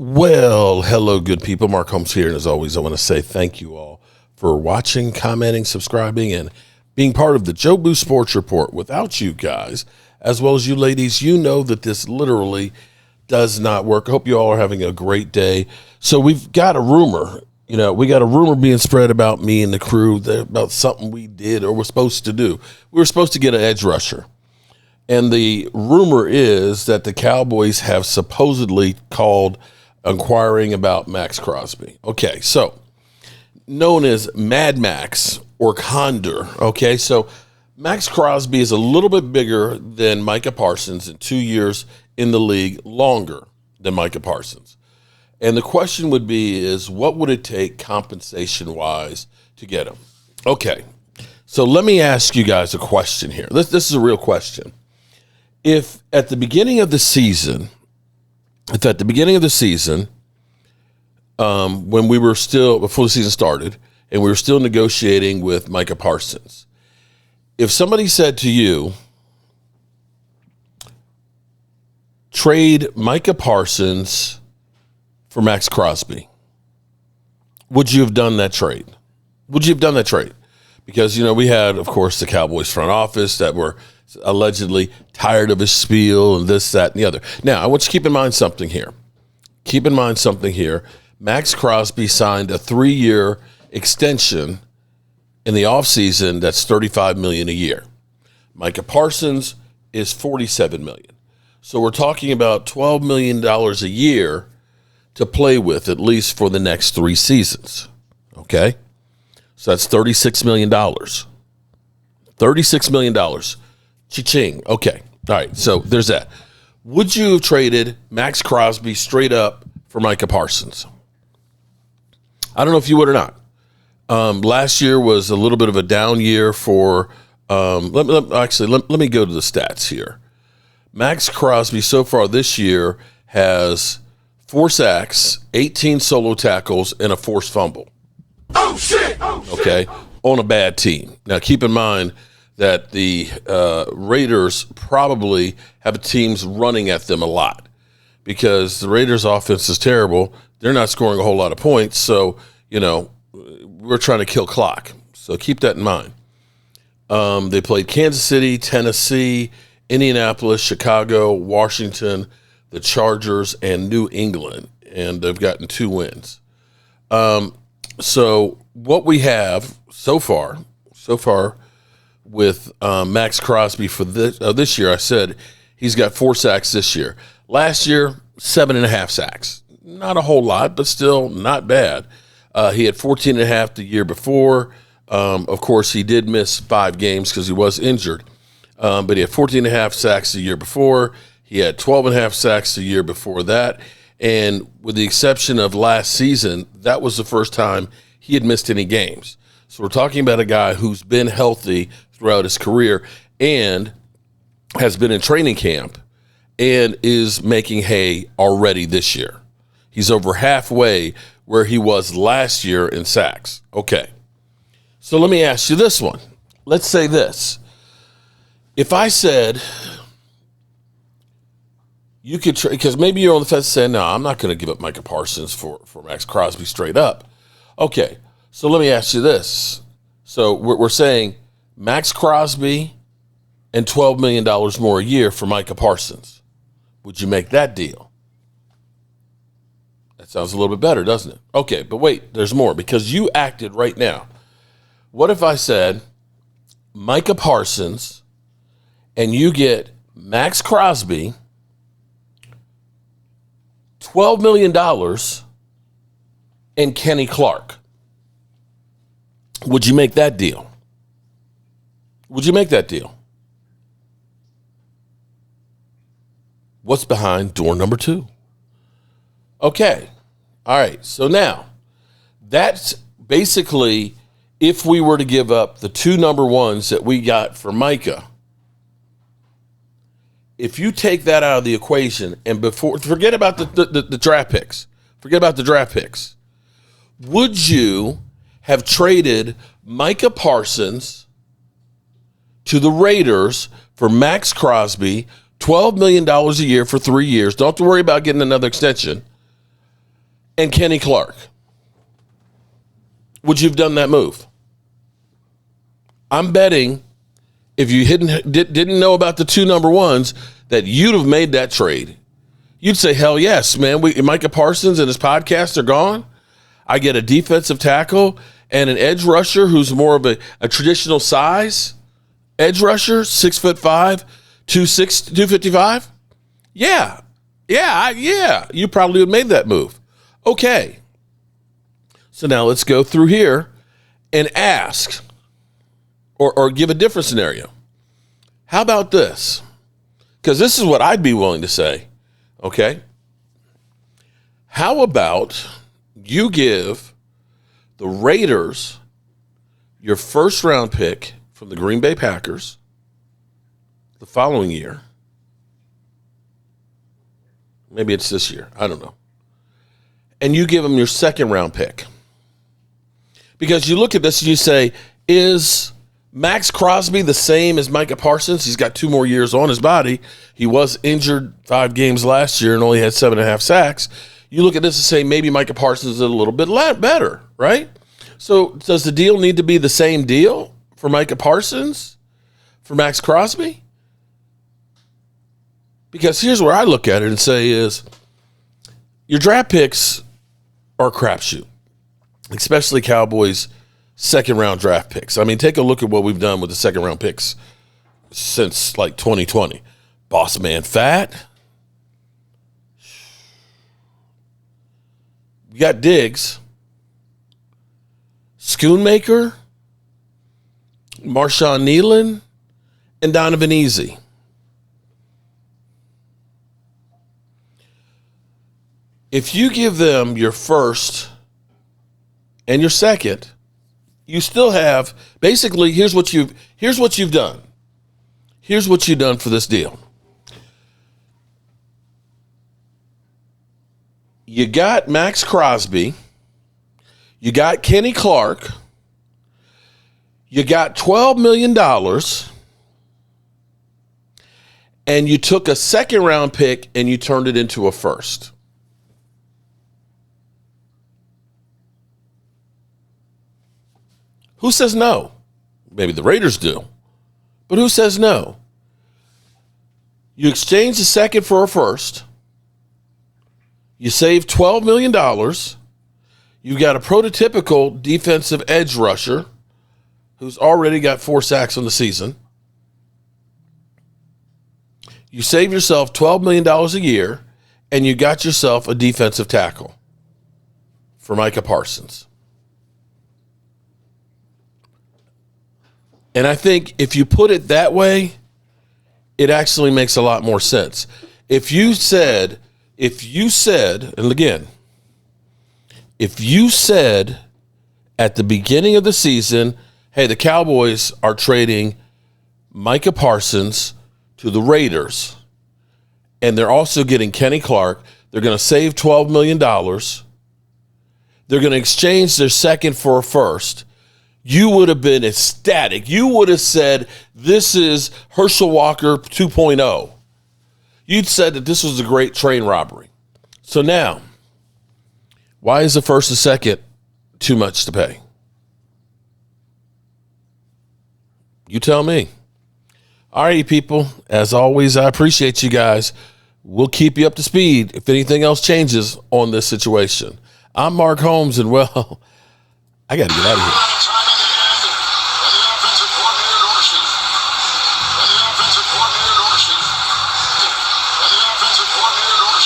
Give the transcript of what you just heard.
Well, hello, good people. Mark Holmes here. And as always, I want to say thank you all for watching, commenting, subscribing, and being part of the Joe Boo Sports Report. Without you guys, as well as you ladies, you know that this literally does not work. I hope you all are having a great day. So we've got a rumor. We got a rumor being spread about me and the crew about something we did or were supposed to do. We were supposed to get an edge rusher. And the rumor is that the Cowboys have supposedly called inquiring about Maxx Crosby. Okay, so known as Mad Max or Condor. Okay, so Maxx Crosby is a little bit bigger than Micah Parsons in 2 years in the league, longer than Micah Parsons. And the question would be is what would it take compensation-wise to get him? Okay, so let me ask you guys a question here. This is a real question. If at the beginning of the season, when we were still, before the season started, and we were still negotiating with Micah Parsons, if somebody said to you, trade Micah Parsons for Maxx Crosby, would you have done that trade? Would you have done that trade? Because, we had, of course, the Cowboys front office that were allegedly tired of his spiel and this, that, and the other. Now, I want you to keep in mind something here. Maxx Crosby signed a 3-year extension in the offseason that's $35 million a year. Micah Parsons is $47 million. So we're talking about $12 million a year to play with, at least for the next 3 seasons. Okay? So that's $36 million. $36 million. Cha-ching. Okay. All right. So there's that. Would you have traded Maxx Crosby straight up for Micah Parsons? I don't know if you would or not. Last year was a little bit of a down year for let me go to the stats here. Maxx Crosby so far this year has 4 sacks, 18 solo tackles, and a forced fumble. Oh, shit! Okay, on a bad team. Now, keep in mind that the Raiders probably have teams running at them a lot because the Raiders' offense is terrible. They're not scoring a whole lot of points, so, we're trying to kill clock. So keep that in mind. They played Kansas City, Tennessee, Indianapolis, Chicago, Washington, the Chargers, and New England, and they've gotten 2 wins. So what we have so far with Maxx Crosby for this year, I said he's got 4 sacks this year. Last year, 7.5 sacks. Not a whole lot, but still not bad. He had 14.5 the year before. Of course, he did miss 5 games because he was injured. But he had 14.5 sacks the year before. He had 12.5 sacks the year before that. And with the exception of last season, that was the first time he had missed any games. So we're talking about a guy who's been healthy throughout his career and has been in training camp and is making hay already this year. He's over halfway where he was last year in sacks. Okay. So let me ask you this one. Let's say this. If I said you could trade, because maybe you're on the fence saying, no, I'm not going to give up Micah Parsons for Maxx Crosby straight up. Okay. So let me ask you this. So we're saying Maxx Crosby and $12 million more a year for Micah Parsons. Would you make that deal? That sounds a little bit better, doesn't it? Okay, but wait, there's more because you acted right now. What if I said Micah Parsons and you get Maxx Crosby, $12 million, and Kenny Clark? Would you make that deal? Would you make that deal? What's behind door number 2? Okay. All right. So now that's basically if we were to give up the 2 number 1s that we got for Micah. If you take that out of the equation and forget about the draft picks. Forget about the draft picks. Would you have traded Micah Parsons to the Raiders for Maxx Crosby, $12 million a year for 3 years? Don't have to worry about getting another extension. and Kenny Clark, would you have done that move? I'm betting if you didn't know about the two number ones that you'd have made that trade. You'd say, hell yes, man. Micah Parsons and his podcast are gone. I get a defensive tackle and an edge rusher who's more of a traditional size edge rusher, 6'5", 255. Yeah. You probably would have made that move. Okay. So now let's go through here and ask or give a different scenario. How about this? Because this is what I'd be willing to say. Okay. How about you give the Raiders your first round pick from the Green Bay Packers the following year? Maybe it's this year. I don't know. And you give them your second round pick. Because you look at this and you say, is Maxx Crosby the same as Micah Parsons? He's got 2 more years on his body. He was injured 5 games last year and only had 7.5 sacks. You look at this and say maybe Micah Parsons is a little bit better, right? So does the deal need to be the same deal for Micah Parsons, for Maxx Crosby? Because here's where I look at it and say is your draft picks are a crapshoot, especially Cowboys' second-round draft picks. I mean, take a look at what we've done with the second-round picks since, 2020. Boss Man Fat. You got Diggs. Schoonmaker. Marshawn Nealon. And Donovan Easy. If you give them your first and your second, you still have basically here's what you've done. Here's what you've done for this deal. You got Maxx Crosby, you got Kenny Clark, you got $12 million, and you took a second round pick and you turned it into a first. Who says no? Maybe the Raiders do. But who says no? You exchange the second for a first. You save $12 million. You got a prototypical defensive edge rusher who's already got 4 sacks on the season. You save yourself $12 million a year, and you got yourself a defensive tackle for Micah Parsons. And I think if you put it that way, it actually makes a lot more sense. If you said, and again, if you said at the beginning of the season, hey, the Cowboys are trading Micah Parsons to the Raiders, and they're also getting Kenny Clark, they're going to save $12 million, they're going to exchange their second for a first, you would have been ecstatic. You would have said, this is Herschel Walker 2.0. You'd said that this was a great train robbery. So now, why is the first and second too much to pay? You tell me. All right, people. As always, I appreciate you guys. We'll keep you up to speed if anything else changes on this situation. I'm Mark Holmes, and, well, I got to get out of here.